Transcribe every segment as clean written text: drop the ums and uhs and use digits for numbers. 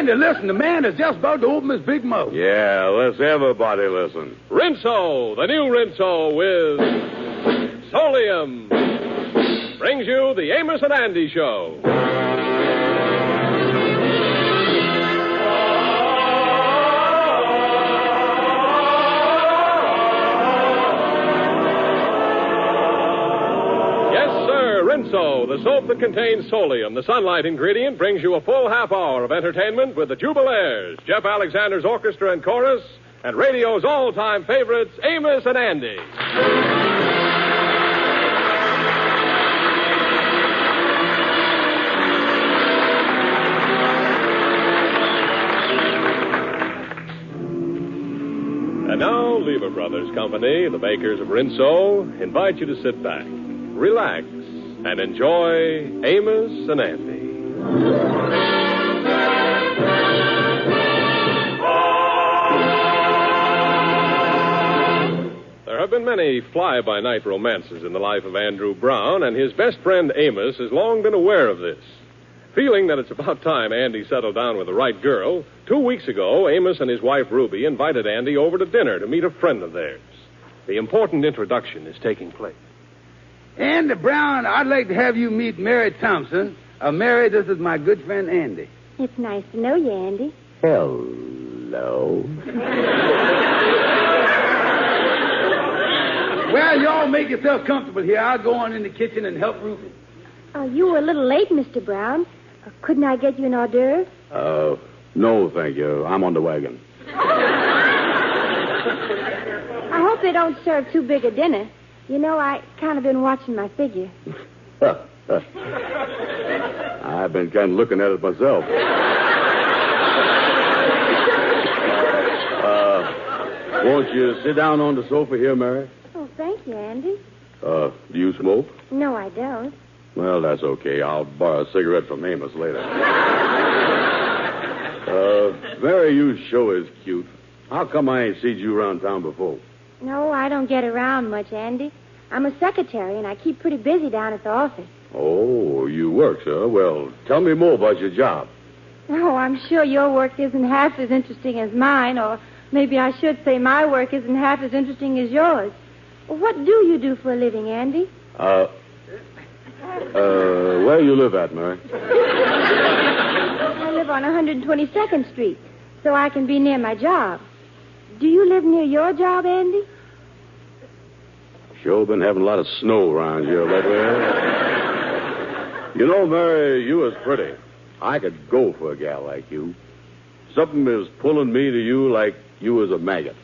Andy, listen. The man is just about to open his big mouth. Yeah, let's everybody listen. Rinso, the new Rinso with Solium, brings you the Amos and Andy Show. Rinso, the soap that contains Solium, the sunlight ingredient, brings you a full half hour of entertainment with the Jubilaires, Jeff Alexander's orchestra and chorus, and radio's all-time favorites, Amos and Andy. And now, Lever Brothers Company, the makers of Rinso, invite you to sit back, relax, and enjoy Amos and Andy. There have been many fly-by-night romances in the life of Andrew Brown, and his best friend Amos has long been aware of this. Feeling that it's about time Andy settled down with the right girl, 2 weeks ago, Amos and his wife Ruby invited Andy over to dinner to meet a friend of theirs. The important introduction is taking place. Andy Brown, I'd like to have you meet Mary Thompson. Mary, this is my good friend Andy. It's nice to know you, Andy. Hello. Well, y'all make yourself comfortable here. I'll go on in the kitchen and help Ruby. Oh, you were a little late, Mr. Brown. Couldn't I get you an hors d'oeuvre? No, thank you. I'm on the wagon. I hope they don't serve too big a dinner. You know, I kind of been watching my figure. I've been kind of looking at it myself. Won't you sit down on the sofa here, Mary? Oh, thank you, Andy. Do you smoke? No, I don't. Well, that's okay. I'll borrow a cigarette from Amos later. Mary, your show is cute. How come I ain't seen you around town before? No, I don't get around much, Andy. I'm a secretary, and I keep pretty busy down at the office. Oh, you work, sir. Well, tell me more about your job. Oh, I'm sure your work isn't half as interesting as mine, or maybe I should say my work isn't half as interesting as yours. Well, what do you do for a living, Andy? Where you live at, Mary? I live on 122nd Street, so I can be near my job. Do you live near your job, Andy? Sure been having a lot of snow around here lately. You know, Mary, you is pretty. I could go for a gal like you. Something is pulling me to you like you was a maggot.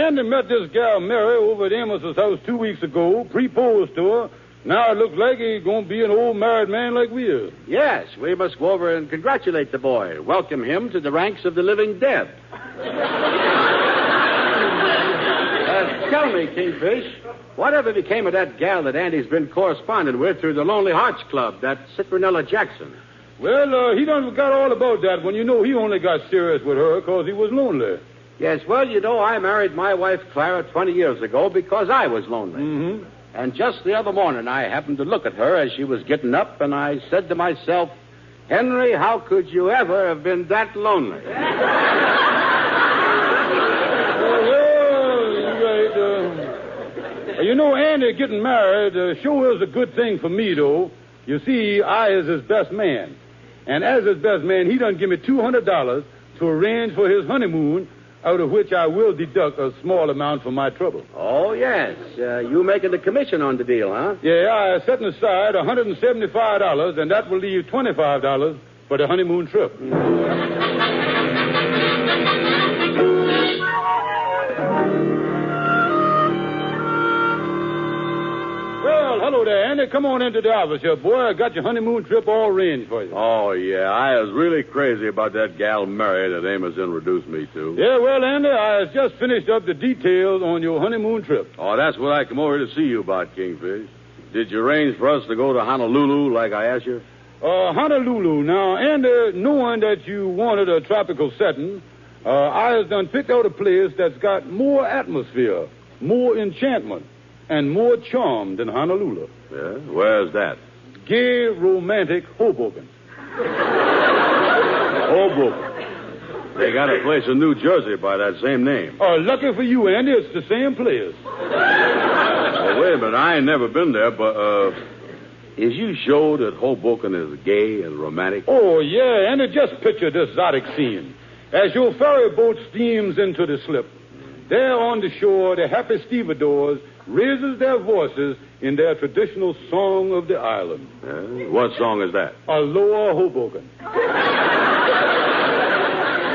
Andy met this gal, Mary, over at Amos's house 2 weeks ago, proposed to her. Now it looks like he's going to be an old married man like we is. Yes, we must go over and congratulate the boy. Welcome him to the ranks of the living dead. Tell me, Kingfish, whatever became of that gal that Andy's been corresponding with through the Lonely Hearts Club, that Citronella Jackson? Well, he done forgot all about that when you know he only got serious with her because he was lonely. Yes, well, you know, I married my wife, Clara, 20 years ago because I was lonely. Mm-hmm. And just the other morning, I happened to look at her as she was getting up, and I said to myself, Henry, how could you ever have been that lonely? You know, Andy getting married sure is a good thing for me, though. You see, I is his best man. And as his best man, he done give me $200 to arrange for his honeymoon, out of which I will deduct a small amount for my trouble. Oh, yes. You making the commission on the deal, huh? Yeah, I setting aside $175, and that will leave $25 for the honeymoon trip. Well, hello there, Andy. Come on into the office here, boy. I got your honeymoon trip all arranged for you. Oh, yeah. I was really crazy about that gal Mary that Amos introduced me to. Yeah, well, Andy, I just finished up the details on your honeymoon trip. Oh, that's what I come over to see you about, Kingfish. Did you arrange for us to go to Honolulu like I asked you? Honolulu. Now, Andy, knowing that you wanted a tropical setting, I has done picked out a place that's got more atmosphere, more enchantment, and more charm than Honolulu. Yeah? Where's that? Gay, romantic Hoboken. Hoboken. They got a place in New Jersey by that same name. Lucky for you, Andy, it's the same place. Well, wait a minute. I ain't never been there, but, is you sure that Hoboken is gay and romantic? Oh, yeah, Andy, just picture this exotic scene. As your ferry boat steams into the slip, there on the shore, the happy stevedores raises their voices in their traditional song of the island. What song is that? Aloha Hoboken.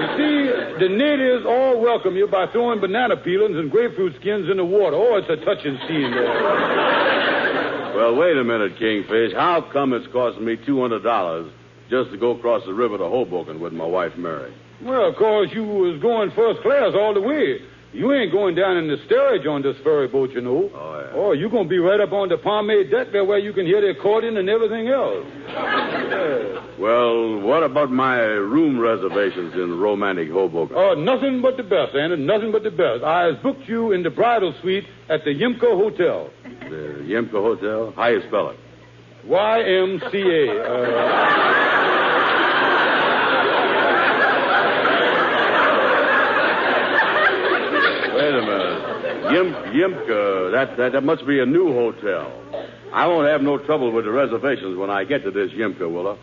You see, the natives all welcome you by throwing banana peelings and grapefruit skins in the water. Oh, it's a touching scene there. Well, wait a minute, Kingfish. How come it's costing me $200 just to go across the river to Hoboken with my wife, Mary? Well, of course, you was going first class all the way. You ain't going down in the steerage on this ferry boat, you know. Oh, yeah. Oh, you're going to be right up on the pomade deck there where you can hear the accordion and everything else. Yeah. Well, what about my room reservations in romantic Hoboken? Oh, nothing but the best, Andy. Nothing but the best. I has booked you in the bridal suite at the Yimka Hotel. The Yimka Hotel? How you spell it? YMCA. Wait a minute. Yimka, that must be a new hotel. I won't have no trouble with the reservations when I get to this Yimka, will I?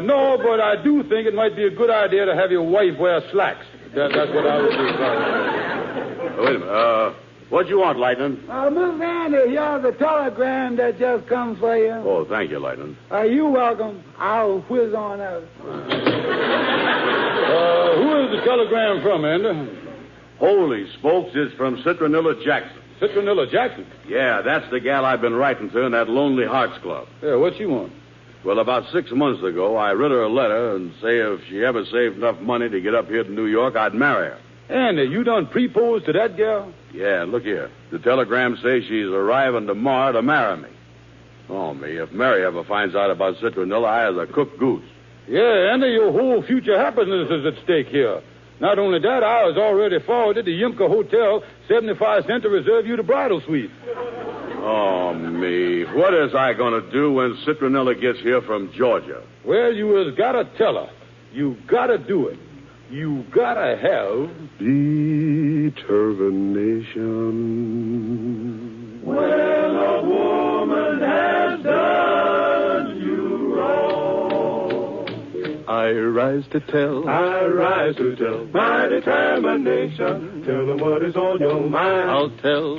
No, but I do think it might be a good idea to have your wife wear slacks. That's what I would do. Wait a minute. What you want, Lightning? Miss Andy, here's the telegram that just comes for you. Oh, thank you, Lightning. You're welcome. I'll whiz on out. Who is the telegram from, Andy? Holy smokes, it's from Citronella Jackson. Citronella Jackson? Yeah, that's the gal I've been writing to in that Lonely Hearts Club. Yeah, what she want? Well, about 6 months ago, I wrote her a letter and say if she ever saved enough money to get up here to New York, I'd marry her. Andy, you done proposed to that gal? Yeah, look here. The telegram says she's arriving tomorrow to marry me. Oh, me, if Mary ever finds out about Citronella, I has a cooked goose. Yeah, Andy, your whole future happiness is at stake here. Not only that, I was already forwarded to Yimka Hotel, 75 cents to reserve you the bridal suite. Oh, me. What is I going to do when Citronella gets here from Georgia? Well, you has got to tell her. You got to do it. You got to have determination. When a woman has done you wrong, I rise to tell my determination. Tell them what is on your mind. I'll tell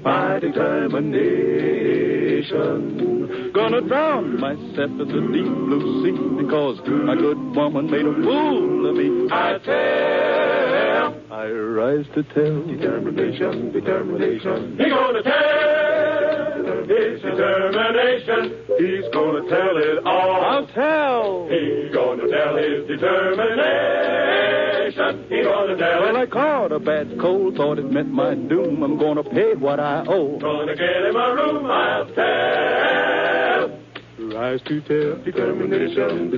My determination. Gonna drown myself in the deep blue sea because my good woman made a fool of me. I tell. I rise to tell Determination. He's gonna tell his determination. He's gonna tell it all. I'll tell. He's gonna tell his determination. He's gonna tell Well, it. I caught a bad cold, thought it meant my doom. I'm gonna pay what I owe. Gonna get him a room, I'll tell. Rise to tell Determination.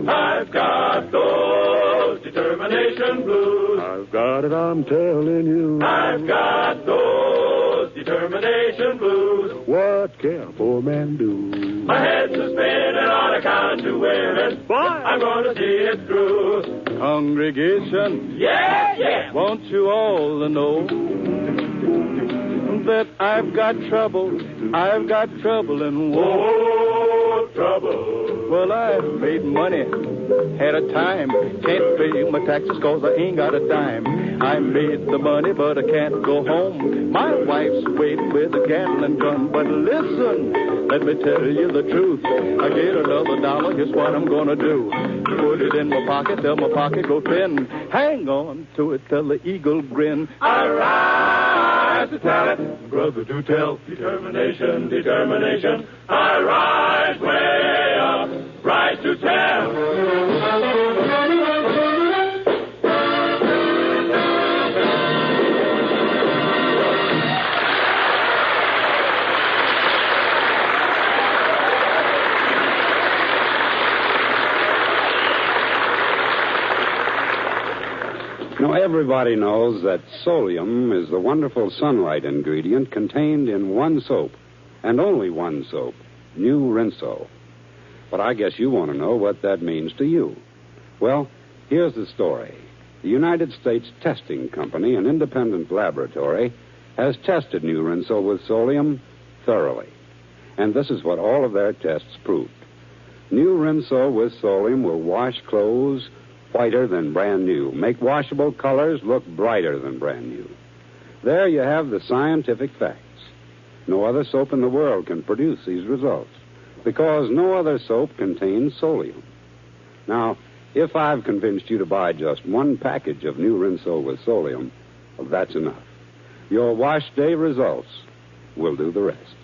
I've got those determination blues. I've got it, I'm telling you. I've got those determination blues. What can a poor man do? My head's a spinning on account of 2 women. I'm gonna see it through. Congregation, Yeah. want you all to know that I've got trouble and woe. Oh, trouble. Well, I've made money, had a time, can't pay my taxes 'cause I ain't got a dime. I made the money, but I can't go home. My wife's waiting with a Gatling gun. But listen, let me tell you the truth. I get another dollar, here's what I'm gonna do. Put it in my pocket, till my pocket go thin. Hang on to it till the eagle grin. I rise to tell it. Brother, do tell. Determination. I rise way up. Rise to tell. Now, everybody knows that solium is the wonderful sunlight ingredient contained in one soap, and only one soap, New Rinso. But I guess you want to know what that means to you. Well, here's the story. The United States Testing Company, an independent laboratory, has tested New Rinso with solium thoroughly. And this is what all of their tests proved. New Rinso with solium will wash clothes whiter than brand new, make washable colors look brighter than brand new. There you have the scientific facts. No other soap in the world can produce these results because no other soap contains solium. Now, if I've convinced you to buy just one package of New Rinso with solium, well, that's enough. Your wash day results will do the rest.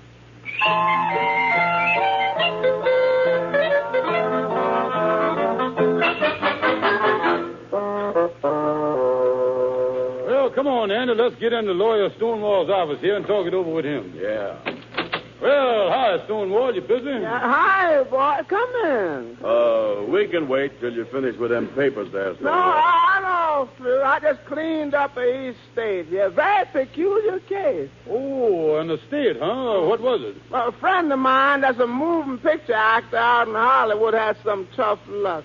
Well, come on, Andy. Let's get into Lawyer Stonewall's office here and talk it over with him. Yeah. Well, hi, Stonewall. You busy? Hi, boy. Come in. We can wait till you finish with them papers there, No, Stonewall. I know, Phil. I just cleaned up the East State. Yeah, very peculiar case. Oh, an estate, huh? What was it? Well, a friend of mine that's a moving picture actor out in Hollywood had some tough luck.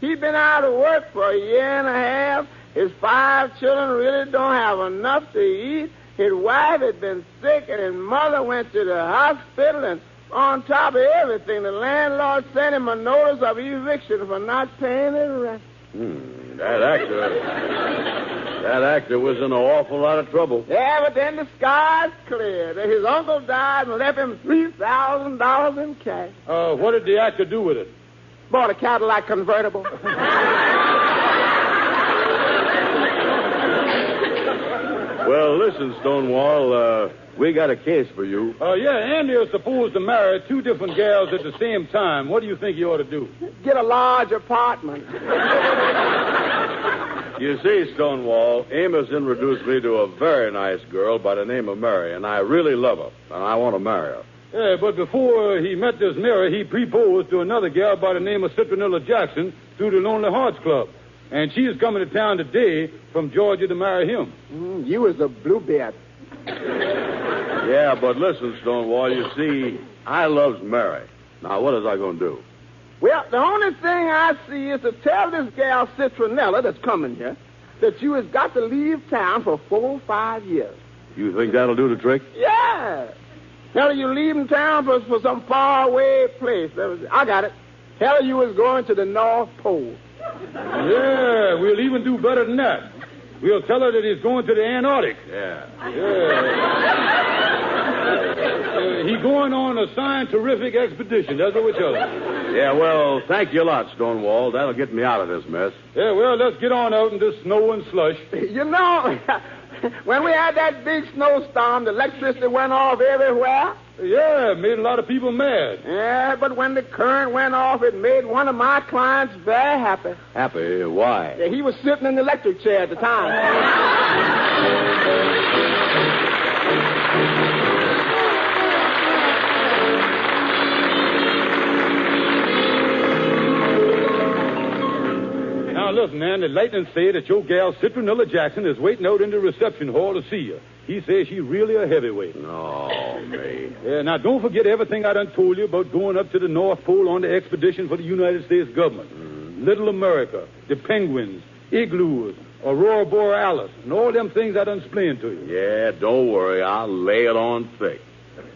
He'd been out of work for a year and a half. His 5 children really don't have enough to eat. His wife had been sick, and his mother went to the hospital, and on top of everything, the landlord sent him a notice of eviction for not paying his rent. That actor was in an awful lot of trouble. Yeah, but then the sky's cleared. His uncle died and left him $3,000 in cash. What did the actor do with it? Bought a Cadillac convertible. Well, listen, Stonewall, we got a case for you. Yeah, Andy is supposed to marry 2 different gals at the same time. What do you think you ought to do? Get a large apartment. You see, Stonewall, Amos introduced me to a very nice girl by the name of Mary, and I really love her, and I want to marry her. Yeah, but before he met this Mary, he proposed to another gal by the name of Citronella Jackson through the Lonely Hearts Club. And she's coming to town today from Georgia to marry him. You was a bluebeard. Yeah, but listen, Stonewall, you see, I loves Mary. Now, what is I going to do? Well, the only thing I see is to tell this gal Citronella that's coming here that you has got to leave town for 4 or 5 years. You think that'll do the trick? Yeah. Tell her you leaving town for some faraway place. I got it. Tell her you was going to the North Pole. Yeah, we'll even do better than that. We'll tell her that he's going to the Antarctic. Yeah. He's going on a scientific expedition. That's what we tell her. Yeah, well, thank you a lot, Stonewall. That'll get me out of this mess. Yeah, well, let's get on out in this snow and slush. You know, when we had that big snowstorm, the electricity went off everywhere. Yeah, it made a lot of people mad. Yeah, but when the current went off, it made one of my clients very happy. Happy? Why? Yeah, he was sitting in the electric chair at the time. Now, listen, man, the lightning say that your gal, Citronella Jackson, is waiting out in the reception hall to see you. He says she's really a heavyweight. No, me. Yeah, now, don't forget everything I done told you about going up to the North Pole on the expedition for the United States government. Little America, the penguins, igloos, Aurora Borealis, and all them things I done explained to you. Yeah, don't worry. I'll lay it on thick.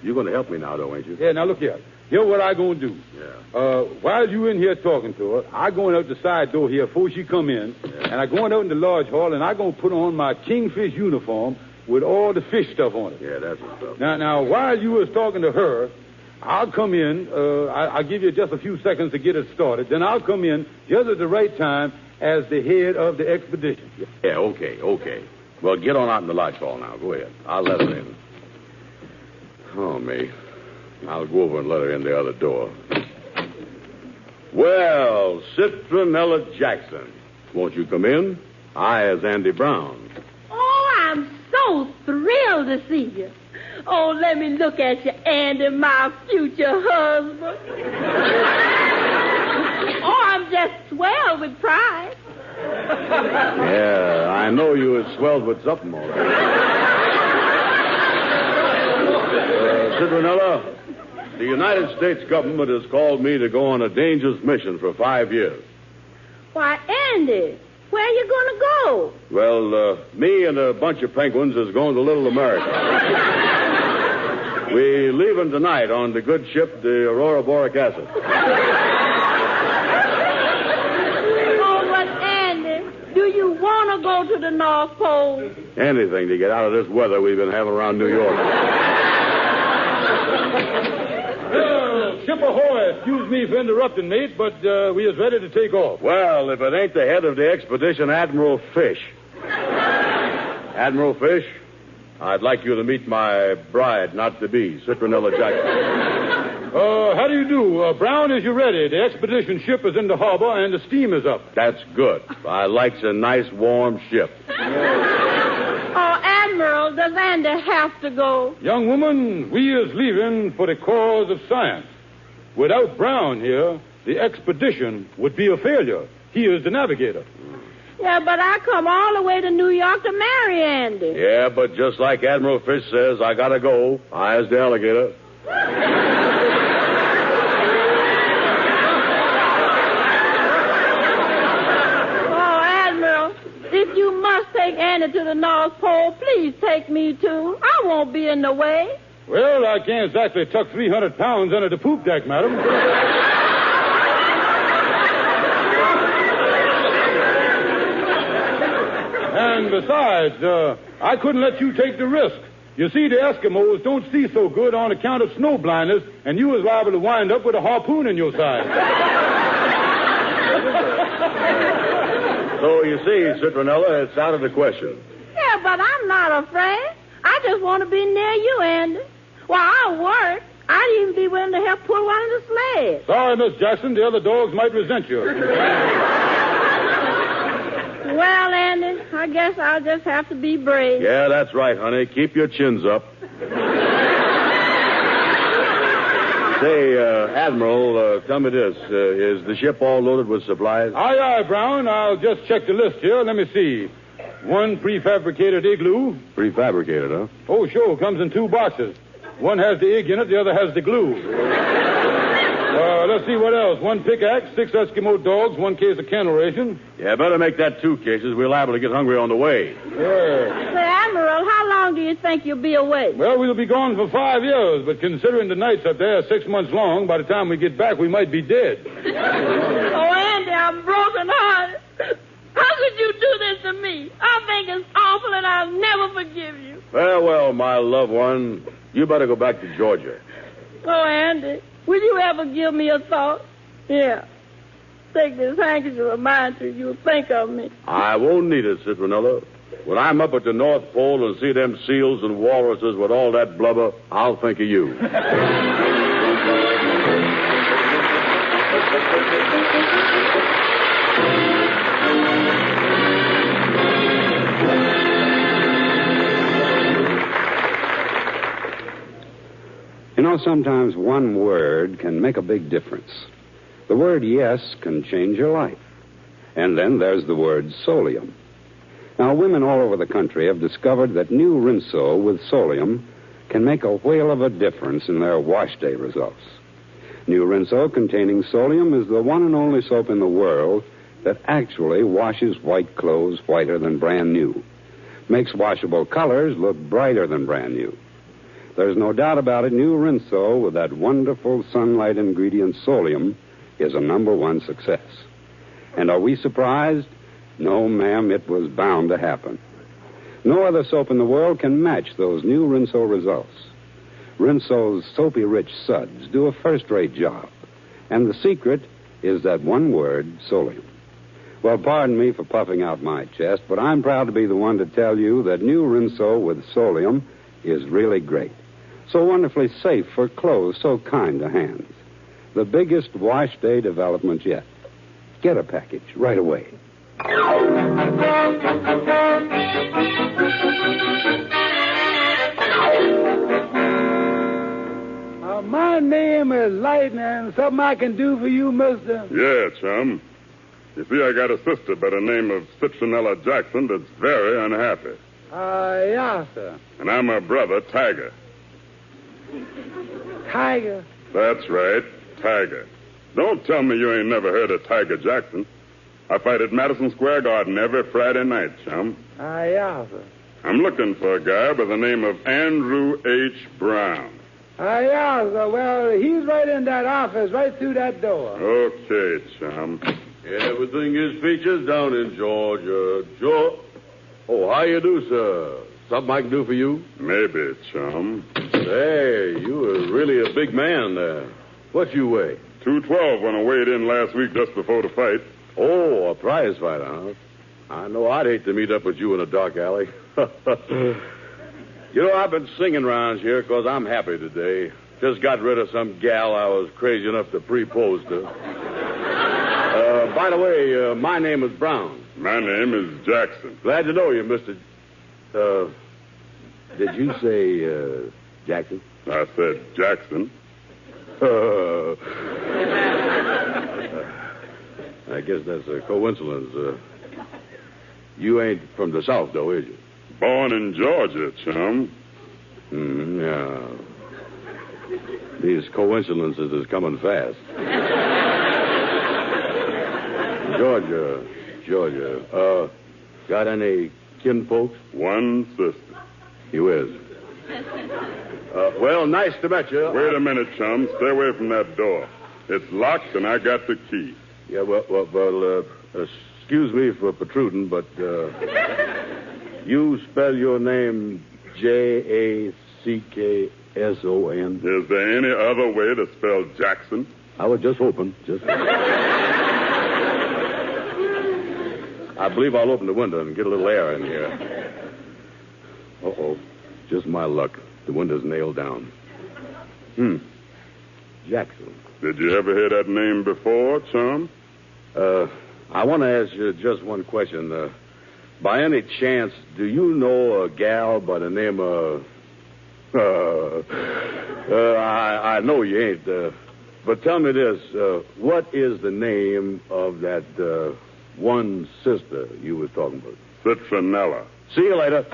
You're going to help me now, though, ain't you? Yeah, now, look here. Here's what I going to do. Yeah. While you in here talking to her, I going out the side door here before she come in, and I going out in the large hall, and I going to put on my kingfish uniform with all the fish stuff on it. Yeah, that's what's up. Now, while you was talking to her, I'll come in. I'll give you just a few seconds to get it started. Then I'll come in just at the right time as the head of the expedition. Yeah, okay. Well, get on out in the lodge hall now. Go ahead. I'll let her in. Oh, me. I'll go over and let her in the other door. Well, Citronella Jackson, won't you come in? I is Andy Brown. Oh, I'm so thrilled to see you. Oh, let me look at you, Andy, my future husband. Oh, I'm just swelled with pride. Yeah, I know you was swelled with something, all right. Citronella, the United States government has called me to go on a dangerous mission for 5 years. Why, Andy, where are you going to go? Well, me and a bunch of penguins is going to Little America. We leaving tonight on the good ship, the Aurora Boric Acid. Oh, but Andy, do you want to go to the North Pole? Anything to get out of this weather we've been having around New York. Ship ahoy. Excuse me for interrupting, mate, but we is ready to take off. Well, if it ain't the head of the expedition, Admiral Fish. Admiral Fish, I'd like you to meet my bride, not to be, Citronella Jackson. How do you do? Brown, is you ready? The expedition ship is in the harbor and the steam is up. That's good. I likes a nice, warm ship. Oh, Admiral, does Andy have to go? Young woman, we is leaving for the cause of science. Without Brown here, the expedition would be a failure. He is the navigator. Yeah, but I come all the way to New York to marry Andy. Yeah, but just like Admiral Fish says, I gotta go. I is the alligator. Oh, Admiral, if you must take Andy to the North Pole, please take me too. I won't be in the way. Well, I can't exactly tuck 300 pounds under the poop deck, madam. And besides, I couldn't let you take the risk. You see, the Eskimos don't see so good on account of snow blindness, and you was liable to wind up with a harpoon in your side. So, you see, Citronella, it's out of the question. Yeah, but I'm not afraid. I just want to be near you, Andy. While I work, I'd even be willing to help pull one of the sleds. Sorry, Miss Jackson, the other dogs might resent you. Well, Andy, I guess I'll just have to be brave. Yeah, that's right, honey. Keep your chins up. Say, Admiral, tell me this. Is the ship all loaded with supplies? Aye, aye, Brown. I'll just check the list here. Let me see. One prefabricated igloo. Prefabricated, huh? Oh, sure. Comes in 2 boxes. One has the egg in it, the other has the glue. Let's see what else. 1 pickaxe, 6 Eskimo dogs, 1 case of kennel ration. Yeah, better make that 2 cases. We're liable to get hungry on the way. Yeah. Say, Admiral, how long do you think you'll be away? Well, we'll be gone for 5 years, but considering the nights up there are 6 months long, by the time we get back, we might be dead. Oh, Andy, I'm broken hearted. How could you do this to me? I think it's awful, and I'll never forgive you. Well, my loved one, you better go back to Georgia. Oh, Andy, will you ever give me a thought? Yeah. Take this handkerchief of mine till you think of me. I won't need it, Citronella. When I'm up at the North Pole and see them seals and walruses with all that blubber, I'll think of you. You know, sometimes one word can make a big difference. The word yes can change your life. And then there's the word solium. Now, women all over the country have discovered that new Rinso with solium can make a whale of a difference in their wash day results. New Rinso containing solium is the one and only soap in the world that actually washes white clothes whiter than brand new. Makes washable colors look brighter than brand new. There's no doubt about it, new Rinso with that wonderful sunlight ingredient solium is a #1 success. And are we surprised? No, ma'am, it was bound to happen. No other soap in the world can match those new Rinso results. Rinso's soapy-rich suds do a first-rate job. And the secret is that one word, solium. Well, pardon me for puffing out my chest, but I'm proud to be the one to tell you that new Rinso with solium is really great. So wonderfully safe for clothes so kind to hands. The biggest wash day development yet. Get a package right away. My name is Lightning. Something I can do for you, mister? Yeah, Tom. You see, I got a sister by the name of Citronella Jackson that's very unhappy. Yeah, sir. And I'm her brother, Tiger. Tiger? That's right, Tiger. Don't tell me you ain't never heard of Tiger Jackson. I fight at Madison Square Garden every Friday night, chum. Yeah, sir. I'm looking for a guy by the name of Andrew H. Brown. Yeah, sir. Well, he's right in that office, right through that door. Okay, chum. Everything is features down in Georgia. Oh, how you do, sir? Something I can do for you? Maybe, chum. Hey, you are really a big man there. What you weigh? 212 when I weighed in last week just before the fight. Oh, a prize fighter, huh? I know I'd hate to meet up with you in a dark alley. You know, I've been singing around here because I'm happy today. Just got rid of some gal I was crazy enough to propose to. By the way, my name is Brown. My name is Jackson. Glad to know you, Mr. Did you say, Jackson? I said Jackson. I guess that's a coincidence. You ain't from the South, though, is you? Born in Georgia, chum. Yeah. These coincidences is coming fast. Georgia. Got any kinfolks? One sister. You is. Well, nice to meet you. Wait a minute, chum. Stay away from that door. It's locked, and I got the key. Yeah, well, excuse me for protruding, but you spell your name Jackson? Is there any other way to spell Jackson? I was just hoping. I believe I'll open the window and get a little air in here. Uh-oh. Just my luck. The window's nailed down. Jackson. Did you ever hear that name before, chum? I want to ask you just one question. By any chance, do you know a gal by the name of... I know you ain't. But tell me this. What is the name of that one sister you was talking about? Citronella. See you later.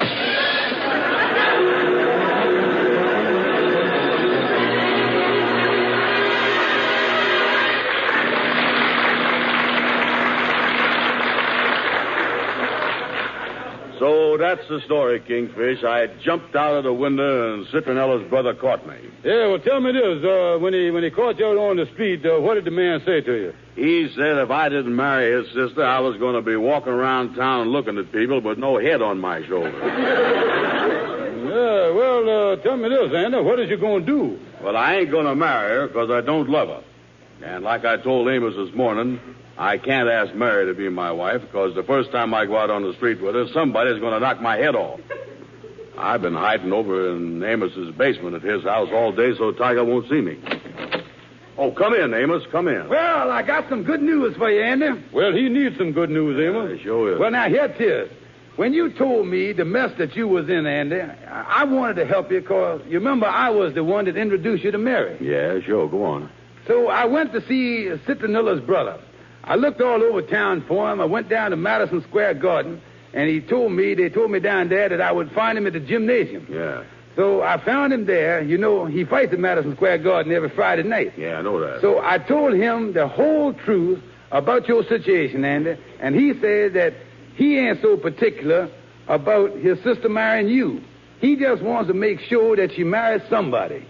So that's the story, Kingfish. I jumped out of the window and Citronella's brother caught me. Yeah, well, tell me this. When he caught you out on the street, what did the man say to you? He said if I didn't marry his sister, I was going to be walking around town looking at people with no head on my shoulder. Yeah, well, tell me this, Andy. What is you going to do? Well, I ain't going to marry her because I don't love her. And like I told Amos this morning, I can't ask Mary to be my wife because the first time I go out on the street with her, somebody's going to knock my head off. I've been hiding over in Amos's basement at his house all day so Tiger won't see me. Oh, come in, Amos. Come in. Well, I got some good news for you, Andy. Well, he needs some good news, Amos. Sure is. Well, now, here it is. When you told me the mess that you was in, Andy, I wanted to help you because, you remember, I was the one that introduced you to Mary. Yeah, sure. Go on. So I went to see Citronella's brother. I looked all over town for him. I went down to Madison Square Garden, and they told me down there that I would find him at the gymnasium. Yeah. So I found him there. You know, he fights at Madison Square Garden every Friday night. Yeah, I know that. So I told him the whole truth about your situation, Andy, and he said that he ain't so particular about his sister marrying you. He just wants to make sure that she marries somebody.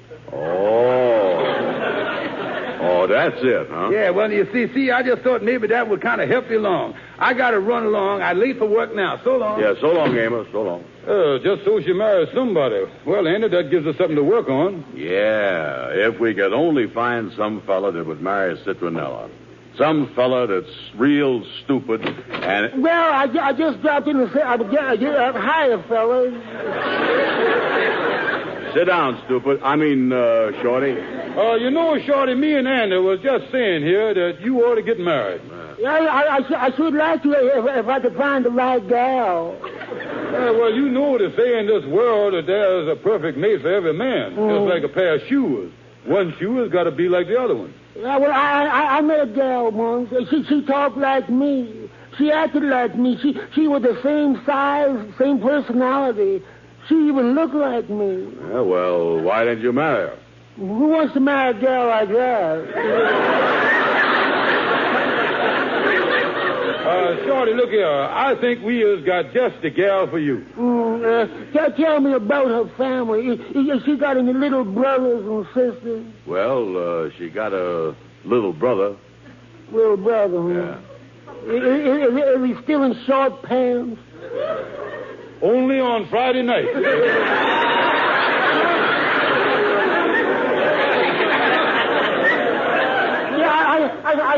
Oh, that's it, huh? Yeah, well, you see, I just thought maybe that would kind of help you along. I got to run along. I'm late for work now. So long. Yeah, so long, Amos. So long. Just so she marries somebody. Well, Andy, that gives us something to work on. Yeah, if we could only find some fella that would marry Citronella. Some fella that's real stupid and... Well, I just dropped in to say, hi, fellas. Sit down, stupid. I mean, Shorty. You know, Shorty, me and Andy was just saying here that you ought to get married. Yeah, I should like to if I could find the right gal. Well, you know they say in this world that there's a perfect mate for every man, just like a pair of shoes. One shoe has got to be like the other one. Yeah, well, I met a gal once. She talked like me. She acted like me. She was the same size, same personality. She even looked like me. Yeah, well, why didn't you marry her? Who wants to marry a girl like that? Shorty, look here. I think we has got just the gal for you. Tell me about her family. Is she got any little brothers and sisters? Well, she got a little brother. Little brother, huh? Yeah. Is he still in short pants? Only on Friday night.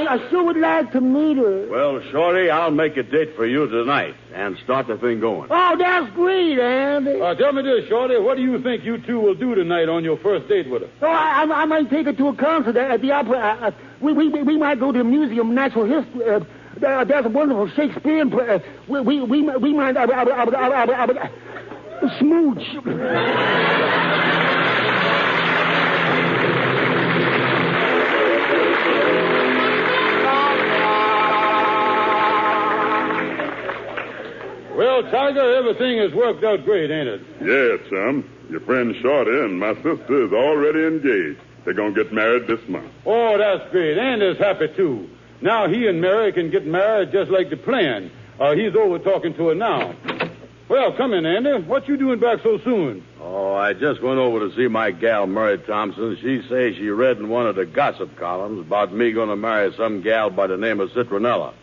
I sure would like to meet her. Well, Shorty, I'll make a date for you tonight and start the thing going. Oh, that's great, Andy. Tell me this, Shorty. What do you think you two will do tonight on your first date with her? Oh, I might take her to a concert at the opera. We might go to the Museum of Natural History. There's a wonderful Shakespearean play. We might smooch. Well, Tiger, everything has worked out great, ain't it? Yeah, chum. Your friend Shorty and my sister is already engaged. They're going to get married this month. Oh, that's great. Andy's happy, too. Now he and Mary can get married just like the plan. He's over talking to her now. Well, come in, Andy. What you doing back so soon? Oh, I just went over to see my gal, Murray Thompson. She says she read in one of the gossip columns about me going to marry some gal by the name of Citronella.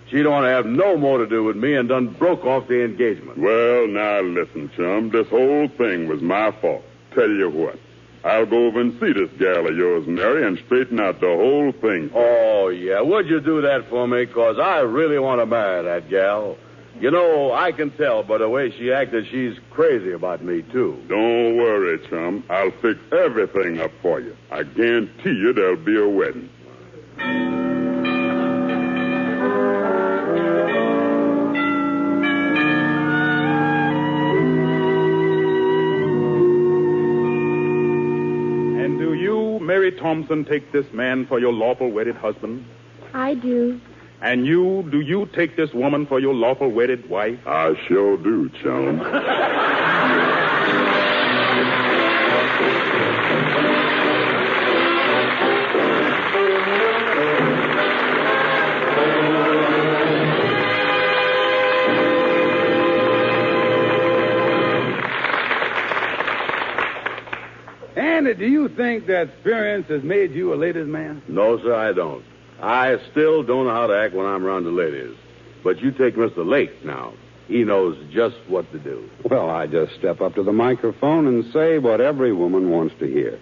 She don't have no more to do with me and done broke off the engagement. Well, now listen, chum. This whole thing was my fault. Tell you what. I'll go over and see this gal of yours, Mary, and straighten out the whole thing. Oh, yeah. Would you do that for me? Because I really want to marry that gal. You know, I can tell by the way she acted she's crazy about me, too. Don't worry, chum. I'll fix everything up for you. I guarantee you there'll be a wedding. Mary Thompson, take this man for your lawful wedded husband? I do. And do you take this woman for your lawful wedded wife? I sure do, chum. Andy, do you think that experience has made you a ladies' man? No, sir, I don't. I still don't know how to act when I'm around the ladies. But you take Mr. Lake now. He knows just what to do. Well, I just step up to the microphone and say what every woman wants to hear.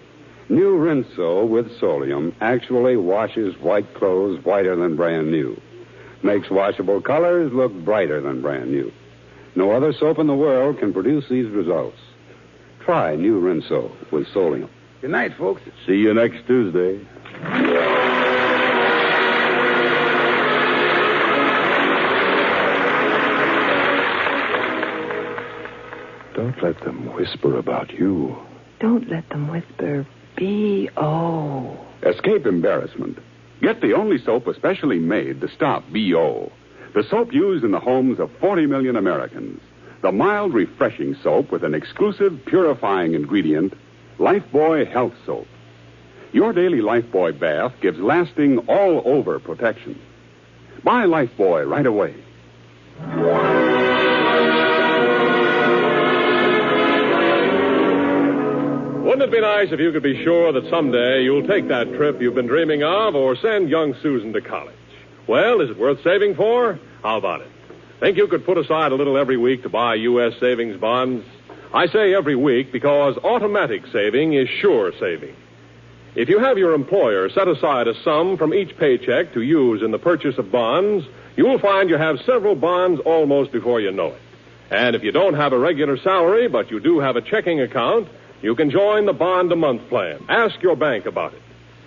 New Rinso with Solium actually washes white clothes whiter than brand new. Makes washable colors look brighter than brand new. No other soap in the world can produce these results. Try New Rinso with Solium. Good night, folks. See you next Tuesday. Don't let them whisper about you. Don't let them whisper B.O. Escape embarrassment. Get the only soap especially made to stop B.O. The soap used in the homes of 40 million Americans. The mild, refreshing soap with an exclusive purifying ingredient, Lifebuoy Health Soap. Your daily Lifebuoy bath gives lasting all-over protection. Buy Lifebuoy right away. Wouldn't it be nice if you could be sure that someday you'll take that trip you've been dreaming of or send young Susan to college? Well, is it worth saving for? How about it? Think you could put aside a little every week to buy U.S. savings bonds? I say every week because automatic saving is sure saving. If you have your employer set aside a sum from each paycheck to use in the purchase of bonds, you'll find you have several bonds almost before you know it. And if you don't have a regular salary, but you do have a checking account, you can join the bond-a-month plan. Ask your bank about it.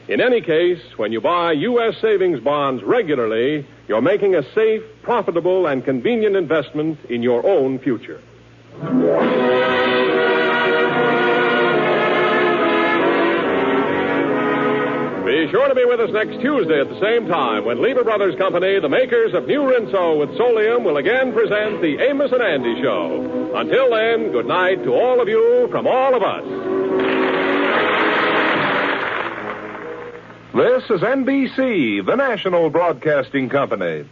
In any case, when you buy U.S. savings bonds regularly, you're making a safe, profitable, and convenient investment in your own future. Be sure to be with us next Tuesday at the same time when Lever Brothers Company, the makers of New Rinso with Solium, will again present the Amos and Andy Show. Until then, good night to all of you from all of us. This is NBC, the national broadcasting company.